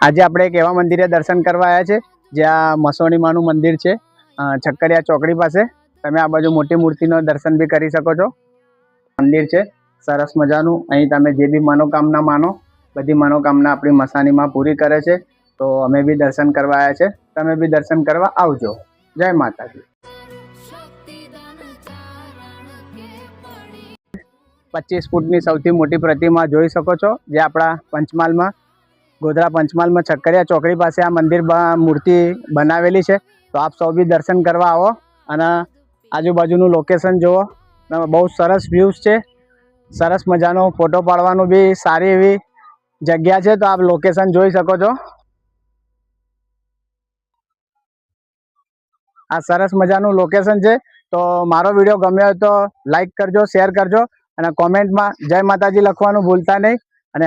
આજે આપણે એક એવા મંદિરે દર્શન કરવા આવ્યા છે જ્યાં મસોણી માનું મંદિર છે છક્કરિયા ચોકડી પાસે। તમે આ બાજુ મોટી મૂર્તિનો દર્શન બી કરી શકો છો। મંદિર છે સરસ મજાનું। અહીં તમે જે બી મનોકામના માનો બધી મનોકામના આપણી મસાણીમાં પૂરી કરે છે। તો અમે બી દર્શન કરવા આવ્યા છે, તમે બી દર્શન કરવા આવજો। જય માતાજી। 25 ફૂટની સૌથી મોટી પ્રતિમા જોઈ શકો છો, જે આપણા પંચમહાલમાં ગોધરા પંચમહાલમાં છક્કરિયા ચોકડી પાસે આ મંદિર મૂર્તિ બનાવેલી છે। તો આપ સૌ બી દર્શન કરવા આવો અને આજુબાજુનું લોકેશન જુઓ, બહુ સરસ વ્યૂઝ છે, સરસ મજાનો ફોટો પાડવાનું બી સારી એવી જગ્યા છે। તો આપ લોકેશન જોઈ શકો છો। આ સરસ મજાનું લોકેશન છે। તો મારો વિડીયો ગમ્યો હોય તો લાઈક કરજો, શેર કરજો અને કોમેન્ટમાં જય માતાજી લખવાનું ભૂલતા નહીં। અને